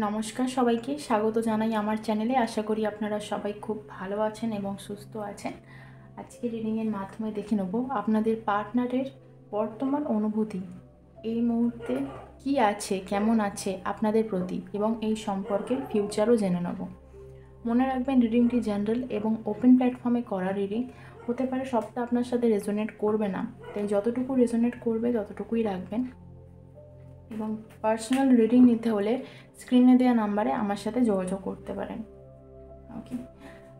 নমস্কার সবাইকে স্বাগত জানাই আমার চ্যানেলে। আশা করি আপনারা সবাই খুব ভালো আছেন এবং সুস্থ আছেন। আজকে রিডিংয়ের মাধ্যমে দেখে নেব আপনাদের পার্টনারের বর্তমান অনুভূতি এই মুহূর্তে কি আছে, কেমন আছে আপনাদের প্রতি, এবং এই সম্পর্কের ফিউচারও জেনে নেব। মনে রাখবেন, রিডিংটি জেনারেল এবং ওপেন প্ল্যাটফর্মে করা রিডিং হতে পারে সবটা আপনার সাথে রেজোনেট করবে না, তাই যতটুকু রেজোনেট করবে ততটুকুই রাখবেন। এবং পার্সোনাল রিডিং নিতে হলে স্ক্রিনে দেওয়া নাম্বারে আমার সাথে যোগাযোগ করতে পারেন। ওকে,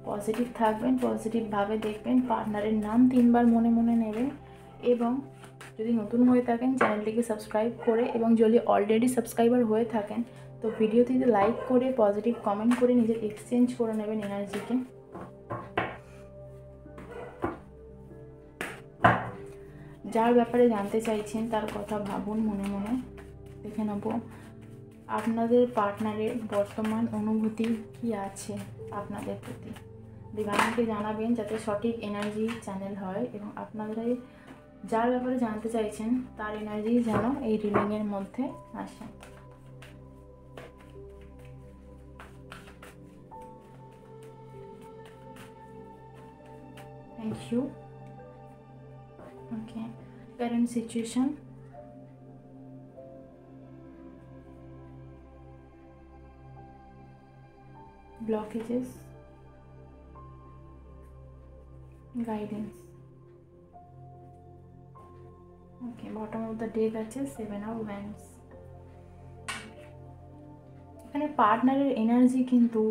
পজিটিভ থাকবেন, পজিটিভভাবে দেখবেন, পার্টনারের নাম 3 বার মনে মনে নেবেন, এবং যদি নতুন হয়ে থাকেন চ্যানেলটিকে সাবস্ক্রাইব করে, এবং যদি অলরেডি সাবস্ক্রাইবার হয়ে থাকেন তো ভিডিওটিতে লাইক করে পজিটিভ কমেন্ট করে নিজের এক্সচেঞ্জ করে নেবেন এনার্জিকে। যার ব্যাপারে জানতে চাইছেন তার কথা ভাবুন মনে মনে। দেখে নেব আপনাদের পার্টনারের বর্তমান অনুভূতি কি আছে আপনাদের প্রতি। ডিভাইনকে জানাবেন যাতে সঠিক এনার্জি চ্যানেল হয়, এবং আপনারা যার ব্যাপারে জানতে চাইছেন তার এনার্জি যেন এই রিডিংয়ের মধ্যে আসে। Thank you. Okay, current situation, blockages, guidance. Okay, bottom of the deck আছে 7 of Wands। এখানে পার্টনারের এনার্জি কিন্তু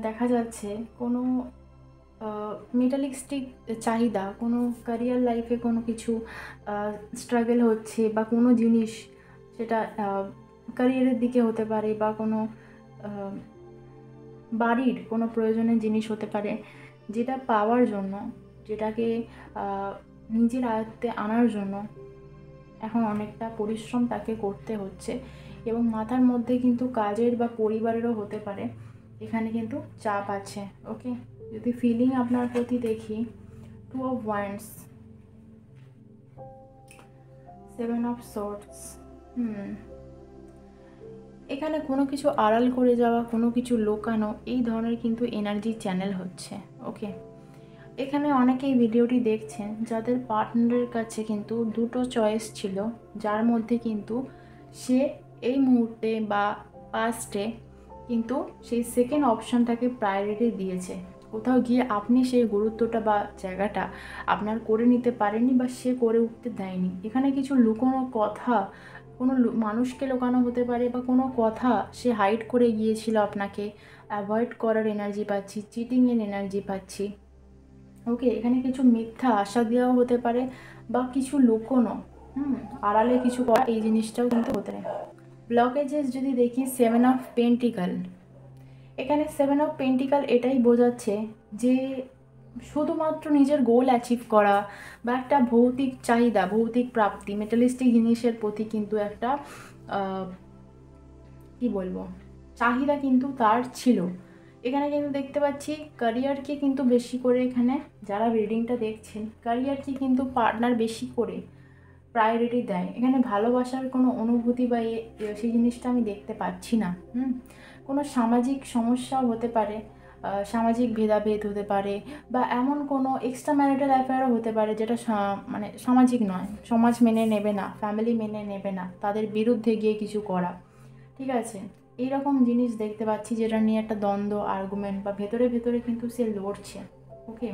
দেখা যাচ্ছে কোনো মেটালিস্টিক চাহিদা, কোনো ক্যারিয়ার লাইফে কোনো কিছু স্ট্রাগল হচ্ছে, বা কোনো জিনিস সেটা ক্যারিয়ারের দিকে হতে পারে, বা কোনো বাড়ির কোনো প্রয়োজনীয় জিনিস হতে পারে, যেটা পাওয়ার জন্য, যেটাকে নিজের আয়ত্তে আনার জন্য এখন অনেকটা পরিশ্রম তাকে করতে হচ্ছে, এবং মাথার মধ্যে কিন্তু কাজের বা পরিবারেরও হতে পারে এখানে কিন্তু চাপ আছে। ওকে, যদি ফিলিং আপনার প্রতি দেখি, 2 of Wands, 7 of Swords। এখানে কোনো কিছু আড়াল করে যাওয়া, কোনো কিছু লোকানো, এই ধরনের কিন্তু এনার্জি চ্যানেল হচ্ছে। ওকে, এখানে অনেকেই ভিডিওটি দেখছেন যাদের পার্টনারের কাছে কিন্তু দুটো চয়েস ছিল, যার মধ্যে কিন্তু সে এই মুহূর্তে বা পাস্টে কিন্তু সেই সেকেন্ড অপশানটাকে প্রায়োরিটি দিয়েছে। কোথাও গিয়ে আপনি সেই গুরুত্বটা বা জায়গাটা আপনার করে নিতে পারেননি, বা সে করে উঠতে দেয়নি। এখানে কিছু লুকোনো কথা, কোনো মানুষকে লোকানো হতে পারে, বা কোনো কথা সে হাইড করে গিয়েছিল, আপনাকে অ্যাভয়েড করার এনার্জি পাচ্ছি, চিটিংয়ের এনার্জি পাচ্ছি। ওকে, এখানে কিছু মিথ্যা আশা দেওয়াও হতে পারে, বা কিছু লুকোনো, আড়ালে কিছু করা, এই জিনিসটাও কিন্তু হতে পারে। ব্লকেজেস যদি দেখি, 7 of পেন্টিকাল। এখানে 7 of পেন্টিকাল এটাই বোঝাচ্ছে যে শুধুমাত্র নিজের গোল অ্যাচিভ করা, বা একটা ভৌতিক চাহিদা, ভৌতিক প্রাপ্তি, মেটালিস্টিক জিনিসের প্রতি কিন্তু একটা কি বলবো, চাহিদা কিন্তু তার ছিল। এখানে কিন্তু দেখতে পাচ্ছি ক্যারিয়ারকে কিন্তু বেশি করে, এখানে যারা রিডিংটা দেখছেন ক্যারিয়ারকে কিন্তু পার্টনার বেশি করে প্রায়োরিটি দেয়। এখানে ভালোবাসার কোনো অনুভূতি বা সেই জিনিসটা আমি দেখতে পাচ্ছি না। কোনো সামাজিক সমস্যাও হতে পারে, সামাজিক ভেদাভেদ হতে পারে, বা এমন কোনো এক্সট্রা ম্যারিটাল অ্যাফেয়ারও হতে পারে যেটা মানে সামাজিক নয়, সমাজ মেনে নেবে না, ফ্যামিলি মেনে নেবে না, তাদের বিরুদ্ধে গিয়ে কিছু করা। ঠিক আছে, এইরকম জিনিস দেখতে পাচ্ছি, যেটা নিয়ে একটা দ্বন্দ্ব, আর্গুমেন্ট, বা ভেতরে ভেতরে কিন্তু সে লড়ছে। ওকে,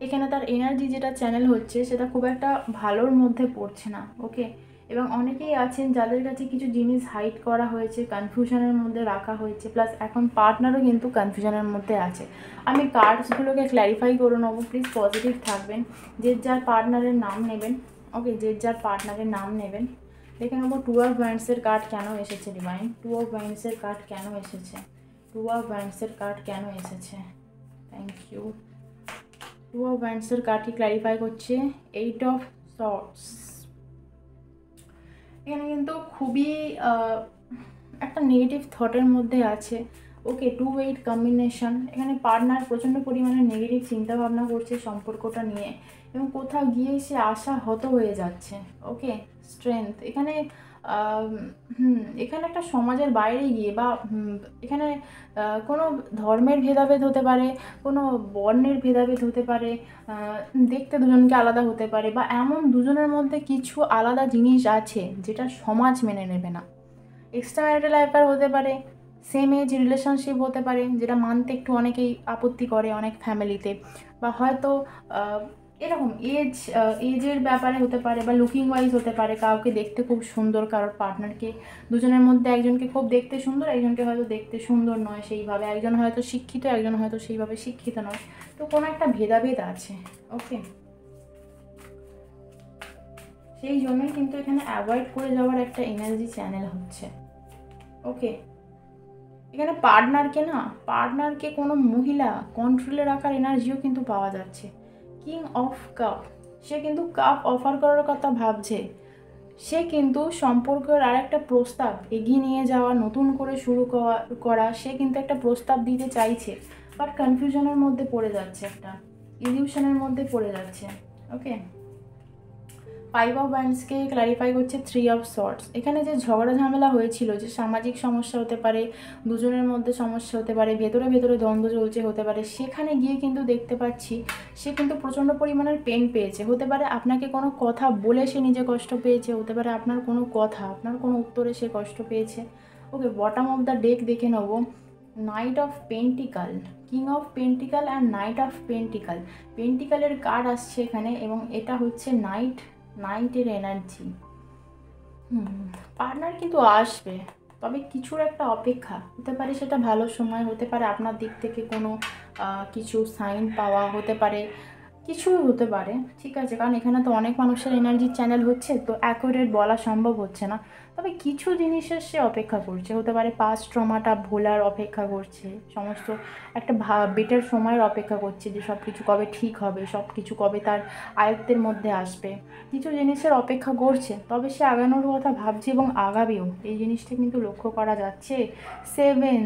এখানে তার এনার্জি যেটা চ্যানেল হচ্ছে সেটা খুব একটা ভালোর মধ্যে পড়ছে না। ওকে, এবং অনেকেই আছেন যাদের কাছে কিছু জিনিস হাইড করা হয়েছে, কনফিউশনের মধ্যে রাখা হয়েছে, প্লাস এখন পার্টনারও কিন্তু কনফিউশনের মধ্যে আছে। আমি কার্ডসগুলোকে ক্ল্যারিফাই করে নেবো, প্লিজ পজিটিভ থাকবেন। যে যার পার্টনারের নাম নেবেন। ওকে, যে যার পার্টনারের নাম নেবেন। দেখে নেবো 2 of Wands-এর কার্ড কেন এসেছে ডিভাইন, 2 of Wands-এর কার্ড কেন এসেছে, 2 of Wands-এর কার্ড কেন এসেছে। Thank you. 2 of Wands-এর কার্ডটি ক্ল্যারিফাই করছে 8 of Swords। এখানে কিন্তু খুবই একটা নেগেটিভ থটের মধ্যে আছে। ওকে, 2-8 কম্বিনেশন। এখানে পার্টনার প্রচণ্ড পরিমাণে নেগেটিভ চিন্তাভাবনা করছে সম্পর্কটা নিয়ে, এবং কোথাও গিয়ে সে আশাহত হয়ে যাচ্ছে। ওকে, স্ট্রেংথ। এখানে এখানে একটা সমাজের বাইরে গিয়ে বা এখানে কোনো ধর্মের ভেদাভেদ হতে পারে, কোনো বর্ণের ভেদাভেদ হতে পারে, দেখতে দুজনকে আলাদা হতে পারে, বা এমন দুজনের মধ্যে কিছু আলাদা জিনিস আছে যেটা সমাজ মেনে নেবে না। এক্সট্রা ম্যারিটাল অ্যাফেয়ার হতে পারে, সেম এজ রিলেশনশিপ হতে পারে, যেটা মানতে একটু অনেকেই আপত্তি করে অনেক ফ্যামিলিতে, বা হয়তো এরকম এজের ব্যাপারে হতে পারে, বা লুকিং ওয়াইজ হতে পারে, কাউকে দেখতে খুব সুন্দর, কারোর পার্টনারকে দুজনের মধ্যে একজনকে খুব দেখতে সুন্দর, একজনকে হয়তো দেখতে সুন্দর নয় সেইভাবে, একজন হয়তো শিক্ষিত, একজন হয়তো সেইভাবে শিক্ষিত নয়, তো কোনো একটা ভেদাভেদ আছে। ওকে, সেই জন্যই কিন্তু এখানে অ্যাভয়েড করে যাওয়ার একটা এনার্জি চ্যানেল হচ্ছে। ওকে, এখানে পার্টনারকে কোনো মহিলা কন্ট্রোলে রাখার এনার্জিও কিন্তু পাওয়া যাচ্ছে। কিং অফ কাপ, সে কিন্তু কাপ অফার করার কথা ভাবছে, সে কিন্তু সম্পর্কের আর একটা প্রস্তাব এগিয়ে নিয়ে যাওয়া, নতুন করে শুরু করা, সে কিন্তু একটা প্রস্তাব দিতে চাইছে, বাট কনফিউশনের মধ্যে পড়ে যাচ্ছে, একটা ইলিউশনের মধ্যে পড়ে যাচ্ছে। ওকে, 5 অফ ওয়ান্ডসকে ক্ল্যারিফাই করছে 3 অফ সর্টস। এখানে যে ঝগড়া ঝামেলা হয়েছিল, যে সামাজিক সমস্যা হতে পারে, দুজনের মধ্যে সমস্যা হতে পারে, ভেতরে ভেতরে দ্বন্দ্ব চলছে হতে পারে, সেখানে গিয়ে কিন্তু দেখতে পাচ্ছি সে কিন্তু প্রচণ্ড পরিমাণের পেন পেয়েছে। হতে পারে আপনাকে কোনো কথা বলে সে নিজে কষ্ট পেয়েছে, হতে পারে আপনার কোনো কথা, আপনার কোনো উত্তরে সে কষ্ট পেয়েছে। Okay, bottom of the deck দেখে নেব, knight of pentacle, king of pentacle and knight of pentacle. পেন্টিকালের কার্ড আসছে এখানে, এবং এটা হচ্ছে নাইটের এনার্জি। পার্টনার কিন্তু আসবে, তবে কিছুর একটা অপেক্ষা হতে পারে, সেটা ভালো সময় হতে পারে, আপনার দিক থেকে কোনো কিছু সাইন পাওয়া হতে পারে, কিছুই হতে পারে। ঠিক আছে, কারণ এখানে তো অনেক মানুষের এনার্জির চ্যানেল হচ্ছে, তো অ্যাকুরেট বলা সম্ভব হচ্ছে না, তবে কিছু জিনিসের সে অপেক্ষা করছে। হতে পারে পাস্ট ট্রমাটা ভোলার অপেক্ষা করছে, সমস্ত একটা বেটার সময়ের অপেক্ষা করছে, যে সব কিছু কবে ঠিক হবে, সব কিছু কবে তার আয়ত্তের মধ্যে আসবে, কিছু জিনিসের অপেক্ষা করছে, তবে সে আগানোর কথা ভাবছে এবং আগাবেও, এই জিনিসটা কিন্তু লক্ষ্য করা যাচ্ছে। 7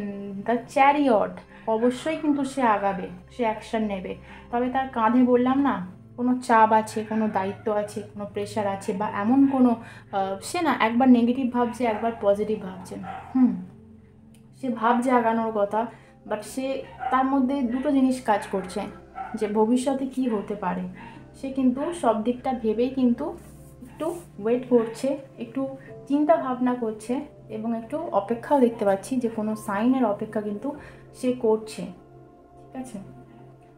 দ্য চ্যারিয়ট, অবশ্যই কিন্তু সে আগাবে, সে অ্যাকশন নেবে, তবে তার কাঁধে বললাম না কোনো চাপ আছে, কোনো দায়িত্ব আছে, কোনো প্রেশার আছে, বা এমন কোনো সে না একবার নেগেটিভ ভাবছে, একবার পজিটিভ ভাবছে। সে ভাবছে আগানোর কথা, বাট সে তার মধ্যে দুটো জিনিস কাজ করছে, যে ভবিষ্যতে কি হতে পারে, সে কিন্তু সব দিকটা ভেবেই কিন্তু একটু ওয়েট করছে, একটু চিন্তা ভাবনা করছে, এবং একটু অপেক্ষাও দেখতে পাচ্ছি, যে কোনো সাইনের অপেক্ষা কিন্তু সে করছে। ঠিক আছে,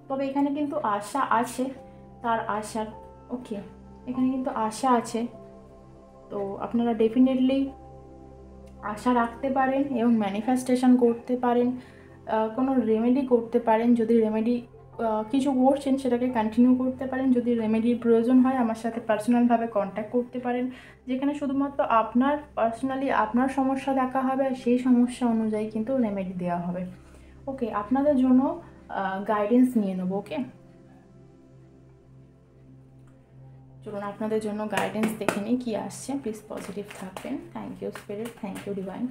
তবে এখানে কিন্তু আশা আছে, তার আশা। ওকে, এখানে কিন্তু আশা আছে, তো আপনারা ডেফিনেটলি আশা রাখতে পারেন এবং ম্যানিফেস্টেশন করতে পারেন, কোনো রেমেডি করতে পারেন, যদি রেমেডি কিছু করছেন সেটাকে কন্টিনিউ করতে পারেন, যদি রেমেডির প্রয়োজন হয় আমার সাথে পার্সোনালভাবে কন্ট্যাক্ট করতে পারেন, যেখানে শুধুমাত্র আপনার পার্সোনালি আপনার সমস্যা দেখা হবে, আর সেই সমস্যা অনুযায়ী কিন্তু রেমেডি দেওয়া হবে। ওকে, আপনাদের জন্য গাইডেন্স নিয়ে নেবো। ওকে, চলুন আপনাদের জন্য গাইডেন্স দেখে নিই কী আসছে। প্লিজ পজিটিভ থাকবেন। Thank you spirit, thank you divine.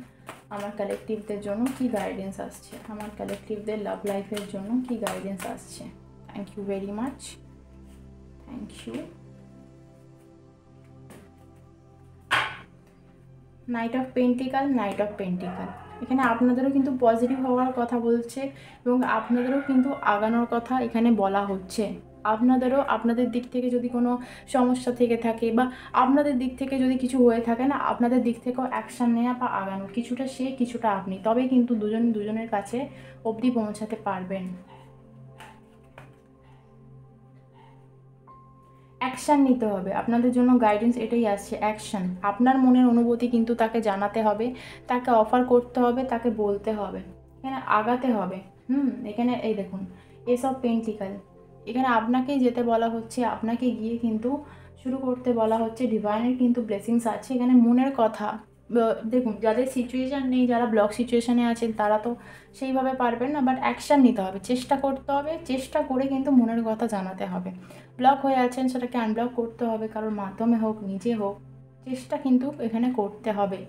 আমার কালেকটিভদের জন্য কি গাইডেন্স আসছে, আমার কালেকটিভদের লাভ লাইফের জন্য কি গাইডেন্স আসছে। Thank you very much, thank you. Knight of pentacles, knight of pentacles, এখানে আপনাদেরও কিন্তু পজিটিভ হওয়ার কথা বলছে, এবং আপনাদেরও কিন্তু আগানোর কথা এখানে বলা হচ্ছে। আপনাদেরও আপনাদের দিক থেকে যদি কোনো সমস্যা থেকে থাকে, বা আপনাদের দিক থেকে যদি কিছু হয়ে থাকে না, আপনাদের দিক থেকেও অ্যাকশান নেওয়া বা আগানো, কিছুটা সে কিছুটা আপনি, তবে কিন্তু দুজনের কাছে অবধি পৌঁছাতে পারবেন। অ্যাকশান নিতে হবে, আপনাদের জন্য গাইডেন্স এটাই আসছে, অ্যাকশান। আপনার মনের অনুভূতি কিন্তু তাকে জানাতে হবে, তাকে অফার করতে হবে, তাকে বলতে হবে, এখানে আগাতে হবে। এখানে এই দেখুন এসব পেন্টিকাল, এখানে আপনাকেই যেতে বলা হচ্ছে, আপনাকে গিয়ে কিন্তু শুরু করতে বলা হচ্ছে। ডিভাইনের কিন্তু ব্লেসিংস আছে এখানে, মনের কথা। দেখুন, যাদের সিচুয়েশান নেই, যারা ব্লক সিচুয়েশানে আছেন, তারা তো সেইভাবে পারবেন না, বাট অ্যাকশান নিতে হবে, চেষ্টা করতে হবে, চেষ্টা করে কিন্তু মনের কথা জানাতে হবে। ব্লক হয়ে আছেন, সেটাকে আনব্লক করতে হবে, কারোর মাধ্যমে হোক, নিজে হোক, চেষ্টা কিন্তু এখানে করতে হবে,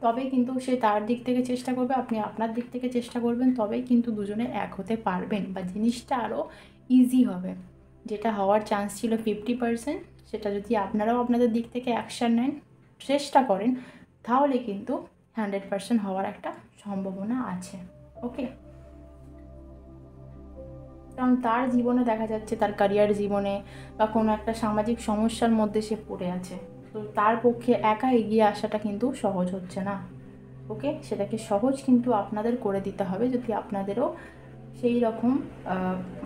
তবেই কিন্তু সে তার দিক থেকে চেষ্টা করবে, আপনি আপনার দিক থেকে চেষ্টা করবেন, তবেই কিন্তু দুজনে এক হতে পারবেন, বা জিনিসটা আরও ইজি হবে। যেটা হওয়ার চান্স ছিল 50%, সেটা যদি আপনারাও আপনাদের দিক থেকে অ্যাকশান নেন, চেষ্টা করেন, তাহলে কিন্তু 100% হওয়ার একটা সম্ভাবনা আছে। ওকে, কারণ তার জীবনে দেখা যাচ্ছে, তার ক্যারিয়ার জীবনে বা কোনো একটা সামাজিক সমস্যার মধ্যে সে পড়ে আছে, তো তার পক্ষে একা এগিয়ে আসাটা কিন্তু সহজ হচ্ছে না। ওকে, সেটাকে সহজ কিন্তু আপনাদের করে দিতে হবে, যদি আপনাদেরও সেই রকম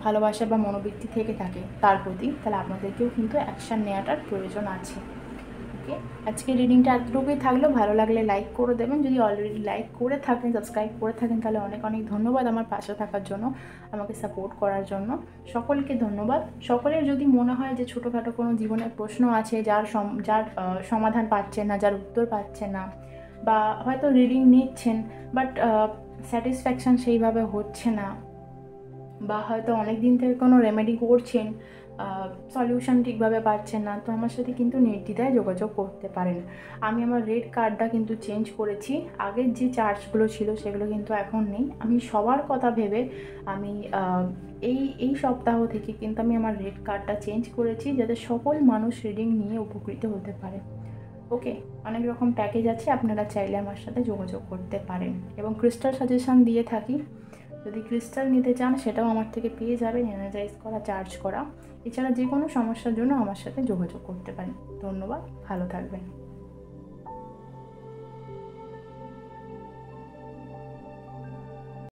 ভালোবাসা বা মনোবৃত্তি থেকে থাকে তার প্রতি, তাহলে আপনাদেরকেও কিন্তু অ্যাকশান নেওয়াটার প্রয়োজন আছে। ওকে, আজকে রিডিংটা এতটুকুই থাকলো। ভালো লাগলে লাইক করে দেবেন, যদি অলরেডি লাইক করে থাকেন, সাবস্ক্রাইব করে থাকেন, তাহলে অনেক অনেক ধন্যবাদ আমার পাশে থাকার জন্য, আমাকে সাপোর্ট করার জন্য। সকলকে ধন্যবাদ। সকলের যদি মনে হয় যে ছোটোখাটো কোনো জীবনের প্রশ্ন আছে, যার সমাধান পাচ্ছেন না, যার উত্তর পাচ্ছেন না, বা হয়তো রিডিং নিচ্ছেন বাট স্যাটিসফ্যাকশান সেইভাবে হচ্ছে না, বা হয়তো অনেক দিন থেকে কোনো রেমেডি করছেন, সলিউশন ঠিকভাবে পাচ্ছেন না, তো আমার সাথে কিন্তু নির্দ্বিধায় যোগাযোগ করতে পারেন। আমি আমার রেড কার্ডটা কিন্তু চেঞ্জ করেছি। আগের যে চার্জগুলো ছিল সেগুলো কিন্তু এখন নেই। আমি সবার কথা ভেবে আমি এই সপ্তাহ থেকে কিন্তু আমি আমার রেড কার্ডটা চেঞ্জ করেছি, যাতে সকল মানুষ রিডিং নিয়ে উপকৃত হতে পারে। ওকে, অনেক রকম প্যাকেজ আছে, আপনারা চাইলে আমার সাথে যোগাযোগ করতে পারেন, এবং ক্রিস্টাল সাজেশন দিয়ে থাকি। যদি ক্রিস্টাল নিতে চান সেটাও আমার থেকে পেয়ে যাবেন, এনার্জাইজ করা, চার্জ করা। এছাড়া যে কোনো সমস্যার জন্য আমার সাথে যোগাযোগ করতে পারেন। ধন্যবাদ, ভালো থাকবেন।